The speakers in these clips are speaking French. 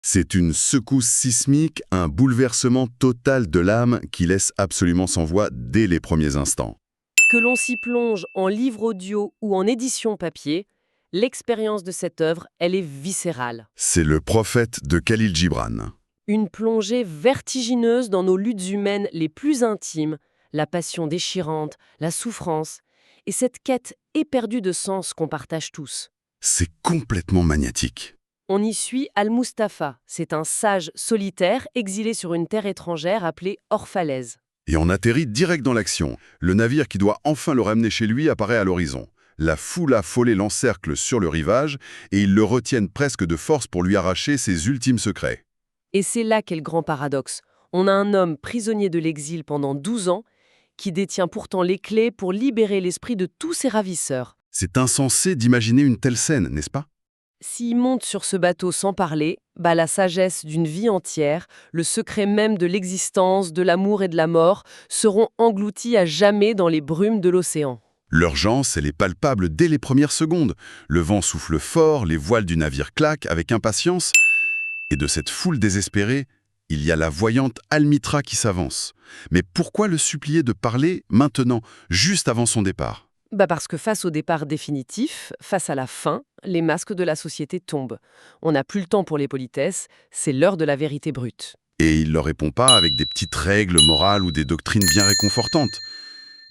C'est une secousse sismique, un bouleversement total de l'âme qui laisse absolument sans voix dès les premiers instants. Que l'on s'y plonge en livre audio ou en édition papier, l'expérience de cette œuvre, elle est viscérale. C'est le prophète de Khalil Gibran. Une plongée vertigineuse dans nos luttes humaines les plus intimes, la passion déchirante, la souffrance, et cette quête éperdue de sens qu'on partage tous. C'est complètement magnétique. On y suit Al-Mustafa, c'est un sage solitaire exilé sur une terre étrangère appelée Orphalaise. Et on atterrit direct dans l'action. Le navire qui doit enfin le ramener chez lui apparaît à l'horizon. La foule affolée l'encercle sur le rivage et ils le retiennent presque de force pour lui arracher ses ultimes secrets. Et c'est là qu'est le grand paradoxe. On a un homme prisonnier de l'exil pendant 12 ans qui détient pourtant les clés pour libérer l'esprit de tous ses ravisseurs. C'est insensé d'imaginer une telle scène, n'est-ce pas? S'il monte sur ce bateau sans parler, la sagesse d'une vie entière, le secret même de l'existence, de l'amour et de la mort seront engloutis à jamais dans les brumes de l'océan. L'urgence, elle est palpable dès les premières secondes. Le vent souffle fort, les voiles du navire claquent avec impatience. Et de cette foule désespérée, il y a la voyante Almitra qui s'avance. Mais pourquoi le supplier de parler maintenant, juste avant son départ? Parce que face au départ définitif, face à la fin, les masques de la société tombent. On n'a plus le temps pour les politesses, c'est l'heure de la vérité brute. Et il leur répond pas avec des petites règles morales ou des doctrines bien réconfortantes,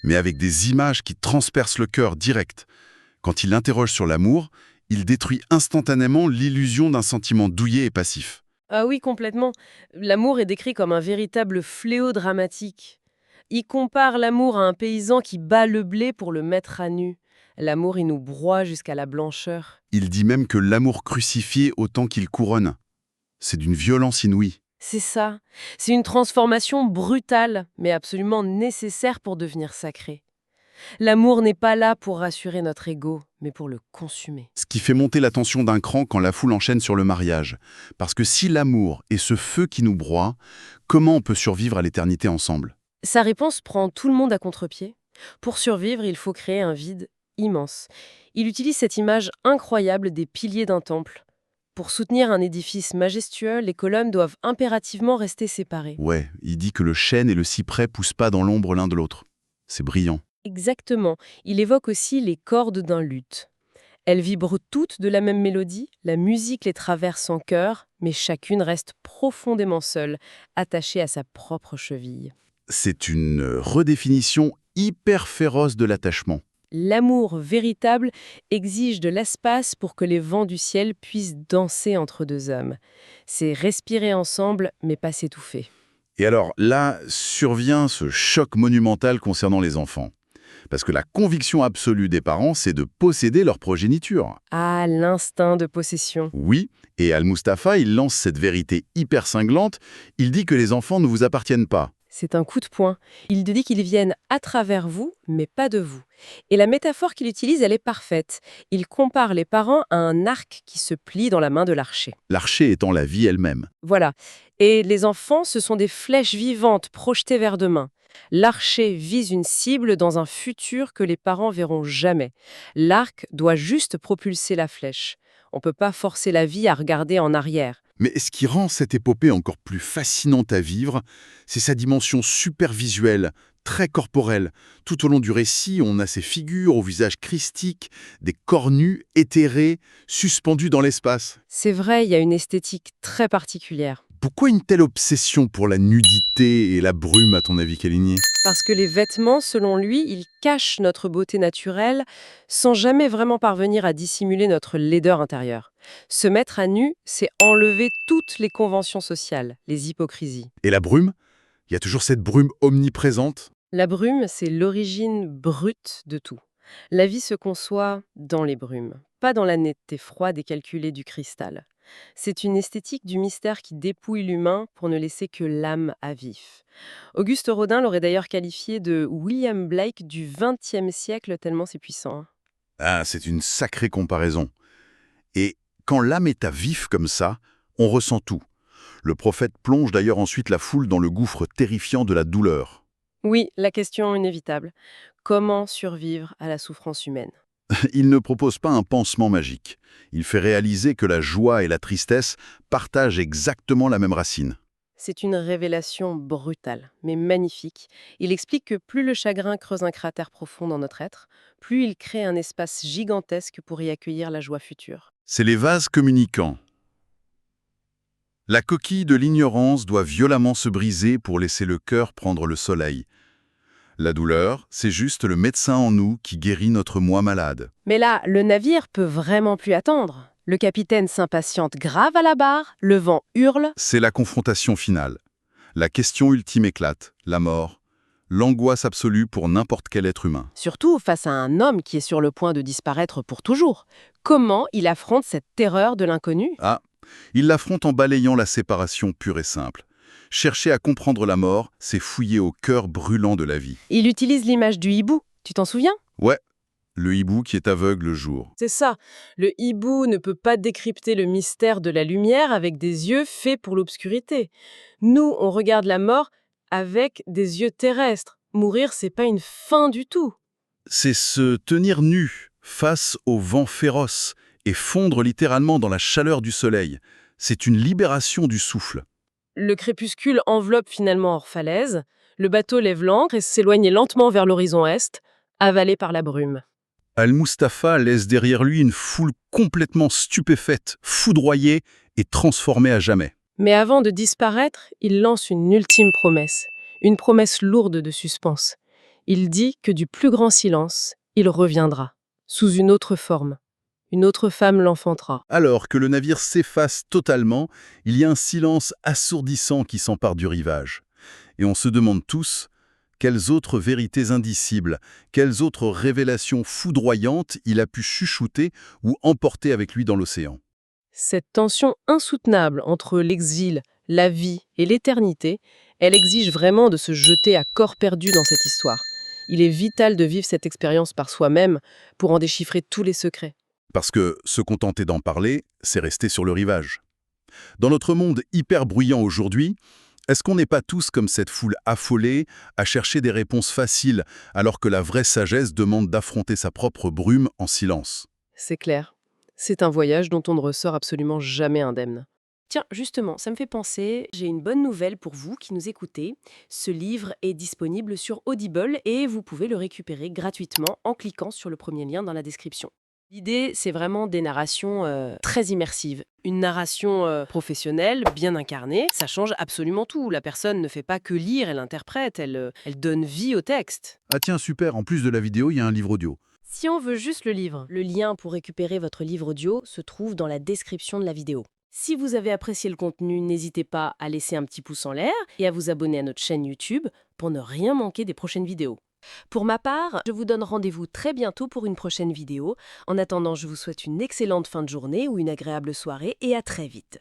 mais avec des images qui transpercent le cœur direct. Quand il interroge sur l'amour, il détruit instantanément l'illusion d'un sentiment douillet et passif. Ah oui, complètement. L'amour est décrit comme un véritable fléau dramatique. Il compare l'amour à un paysan qui bat le blé pour le mettre à nu. L'amour, il nous broie jusqu'à la blancheur. Il dit même que l'amour crucifié autant qu'il couronne. C'est d'une violence inouïe. C'est ça. C'est une transformation brutale, mais absolument nécessaire pour devenir sacré. L'amour n'est pas là pour rassurer notre ego, mais pour le consumer. Ce qui fait monter la tension d'un cran quand la foule enchaîne sur le mariage. Parce que si l'amour est ce feu qui nous broie, comment on peut survivre à l'éternité ensemble? Sa réponse prend tout le monde à contre-pied. Pour survivre, il faut créer un vide immense. Il utilise cette image incroyable des piliers d'un temple. Pour soutenir un édifice majestueux, les colonnes doivent impérativement rester séparées. Ouais, il dit que le chêne et le cyprès poussent pas dans l'ombre l'un de l'autre. C'est brillant. Exactement. Il évoque aussi les cordes d'un luth. Elles vibrent toutes de la même mélodie, la musique les traverse en chœur, mais chacune reste profondément seule, attachée à sa propre cheville. C'est une redéfinition hyper féroce de l'attachement. L'amour véritable exige de l'espace pour que les vents du ciel puissent danser entre deux âmes. C'est respirer ensemble, mais pas s'étouffer. Et alors là, survient ce choc monumental concernant les enfants. Parce que la conviction absolue des parents, c'est de posséder leur progéniture. Ah, l'instinct de possession. Oui, et Al-Mustafa, il lance cette vérité hyper cinglante, il dit que les enfants ne vous appartiennent pas. C'est un coup de poing. Il dit qu'ils viennent à travers vous, mais pas de vous. Et la métaphore qu'il utilise, elle est parfaite. Il compare les parents à un arc qui se plie dans la main de l'archer. L'archer étant la vie elle-même. Voilà. Et les enfants, ce sont des flèches vivantes projetées vers demain. L'archer vise une cible dans un futur que les parents verront jamais. L'arc doit juste propulser la flèche. On ne peut pas forcer la vie à regarder en arrière. Mais ce qui rend cette épopée encore plus fascinante à vivre, c'est sa dimension super visuelle, très corporelle. Tout au long du récit, on a ces figures au visage christique, des corps nus, éthérés, suspendus dans l'espace. C'est vrai, il y a une esthétique très particulière. Pourquoi une telle obsession pour la nudité et la brume, à ton avis, Caligny? Parce que les vêtements, selon lui, ils cachent notre beauté naturelle sans jamais vraiment parvenir à dissimuler notre laideur intérieure. Se mettre à nu, c'est enlever toutes les conventions sociales, les hypocrisies. Et la brume? Il y a toujours cette brume omniprésente. La brume, c'est l'origine brute de tout. La vie se conçoit dans les brumes, pas dans la netteté froide et calculée du cristal. C'est une esthétique du mystère qui dépouille l'humain pour ne laisser que l'âme à vif. Auguste Rodin l'aurait d'ailleurs qualifié de William Blake du XXe siècle, tellement c'est puissant. Ah, c'est une sacrée comparaison. Et quand l'âme est à vif comme ça, on ressent tout. Le prophète plonge d'ailleurs ensuite la foule dans le gouffre terrifiant de la douleur. Oui, la question inévitable. Comment survivre à la souffrance humaine? Il ne propose pas un pansement magique. Il fait réaliser que la joie et la tristesse partagent exactement la même racine. C'est une révélation brutale, mais magnifique. Il explique que plus le chagrin creuse un cratère profond dans notre être, plus il crée un espace gigantesque pour y accueillir la joie future. C'est les vases communicants. La coquille de l'ignorance doit violemment se briser pour laisser le cœur prendre le soleil. La douleur, c'est juste le médecin en nous qui guérit notre moi malade. Mais là, le navire peut vraiment plus attendre. Le capitaine s'impatiente grave à la barre, le vent hurle. C'est la confrontation finale. La question ultime éclate, la mort, l'angoisse absolue pour n'importe quel être humain. Surtout face à un homme qui est sur le point de disparaître pour toujours. Comment il affronte cette terreur de l'inconnu? Ah, il l'affronte en balayant la séparation pure et simple. Chercher à comprendre la mort, c'est fouiller au cœur brûlant de la vie. Il utilise l'image du hibou, tu t'en souviens? Ouais, le hibou qui est aveugle le jour. C'est ça, le hibou ne peut pas décrypter le mystère de la lumière avec des yeux faits pour l'obscurité. Nous, on regarde la mort avec des yeux terrestres. Mourir, c'est pas une fin du tout. C'est se tenir nu face au vent féroce et fondre littéralement dans la chaleur du soleil. C'est une libération du souffle. Le crépuscule enveloppe finalement Orphalaise, le bateau lève l'ancre et s'éloigne lentement vers l'horizon est, avalé par la brume. Al-Mustapha laisse derrière lui une foule complètement stupéfaite, foudroyée et transformée à jamais. Mais avant de disparaître, il lance une promesse lourde de suspense. Il dit que du plus grand silence, il reviendra, sous une autre forme. Une autre femme l'enfantera. Alors que le navire s'efface totalement, il y a un silence assourdissant qui s'empare du rivage. Et on se demande tous, quelles autres vérités indicibles, quelles autres révélations foudroyantes il a pu chuchoter ou emporter avec lui dans l'océan. Cette tension insoutenable entre l'exil, la vie et l'éternité, elle exige vraiment de se jeter à corps perdu dans cette histoire. Il est vital de vivre cette expérience par soi-même pour en déchiffrer tous les secrets. Parce que se contenter d'en parler, c'est rester sur le rivage. Dans notre monde hyper bruyant aujourd'hui, est-ce qu'on n'est pas tous comme cette foule affolée à chercher des réponses faciles alors que la vraie sagesse demande d'affronter sa propre brume en silence? C'est clair. C'est un voyage dont on ne ressort absolument jamais indemne. Tiens, justement, ça me fait penser, j'ai une bonne nouvelle pour vous qui nous écoutez. Ce livre est disponible sur Audible et vous pouvez le récupérer gratuitement en cliquant sur le premier lien dans la description. L'idée, c'est vraiment des narrations très immersives. Une narration professionnelle, bien incarnée, ça change absolument tout. La personne ne fait pas que lire, elle interprète, elle donne vie au texte. Ah tiens, super, en plus de la vidéo, il y a un livre audio. Si on veut juste le livre, le lien pour récupérer votre livre audio se trouve dans la description de la vidéo. Si vous avez apprécié le contenu, n'hésitez pas à laisser un petit pouce en l'air et à vous abonner à notre chaîne YouTube pour ne rien manquer des prochaines vidéos. Pour ma part, je vous donne rendez-vous très bientôt pour une prochaine vidéo. En attendant, je vous souhaite une excellente fin de journée ou une agréable soirée et à très vite.